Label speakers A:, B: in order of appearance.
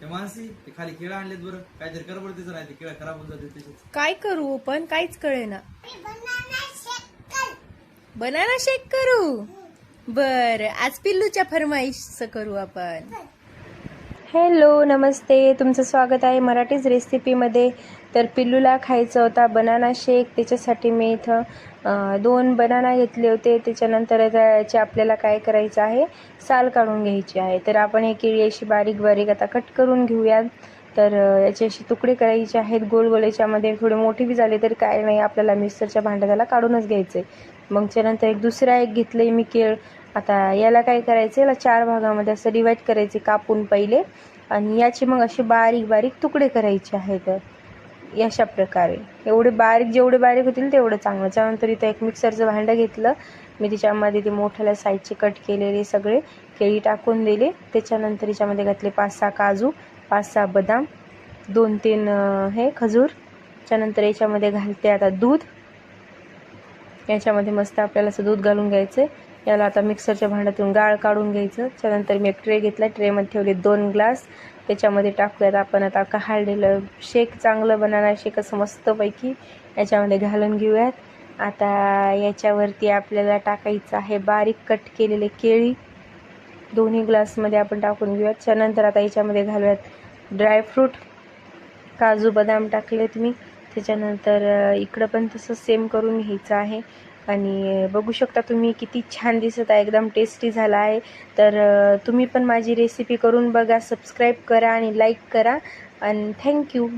A: मानसी ते खाली केळं आणलेत बरं, काहीतरी कर बरं तिचं, नाही ते केळं खराब होऊन जाते तसेच.
B: काय करू पण काहीच कळेना. बनाना शेक करू. बर, आज पिल्लूच्या फरमाईशचं करू आपण. हॅलो, नमस्ते, तुमचं स्वागत आहे मराठीच रेसिपीमध्ये. तर पिल्लूला खायचं होता बनाना शेक, त्याच्यासाठी मी इथं 2 बनाना घेतले होते. त्याच्यानंतर याचे आपल्याला काय करायचं आहे, साल काढून घ्यायची आहे. तर आपण हे केळी अशी बारीक बारीक आता कट करून घेऊयात. तर याचे असे तुकडे करायचे आहेत गोल गोल. याच्यामध्ये थोडे मोठे बी झाले तर काय नाही, आपल्याला मिक्सरच्या भांड्यात त्याला काढूनच घ्यायचं आहे. मग त्यानंतर दुसरा एक घेतलं मी केळ. आता याला काय करायचं, याला 4 भागामध्ये असं डिवाईड करायचे कापून पहिले, आणि याचे मग असे बारीक बारीक तुकडे करायचे आहेत अशा प्रकारे. एवढे बारीक, जेवढे बारीक होतील तेवढं चांगलं. त्यानंतर इथं एक मिक्सरचं भांडं घेतलं मी, त्याच्यामध्ये ते मोठ्याला साईजचे कट केलेले सगळे केळी टाकून दिले. त्याच्यानंतर याच्यामध्ये घातले 5-6 काजू, 5-6 बदाम, 2-3 हे खजूर. त्यानंतर याच्यामध्ये घालते आता दूध. याच्यामध्ये मस्त आपल्याला असं दूध घालून घ्यायचं. याला आता मिक्सरच्या भांड्यातून गाळ काढून घ्यायचं. त्यानंतर मी एक ट्रे घेतला, ट्रेमध्ये ठेवले 2 ग्लास. त्याच्यामध्ये टाकूयात आपण आता काढलेलं शेक, चांगलं बनाना शेक असं मस्तपैकी याच्यामध्ये घालून घेऊयात. आता याच्यावरती आपल्याला टाकायचं आहे बारीक कट केलेले केळी, दोन्ही ग्लासमध्ये आपण टाकून घेऊयात. त्यानंतर आता याच्यामध्ये घालूयात ड्रायफ्रूट, काजू बदाम टाकलेत मी. त्याच्यानंतर इकडं पण तसं सेम करून घ्यायचं आहे. आणि बघू शकता तुम्ही किती छान दिसत आहे, एकदम टेस्टी झाला आहे. तर तुम्ही पण माझी रेसिपी करून बघा, सबस्क्राईब करा आणि लाईक करा. आणि थँक्यू.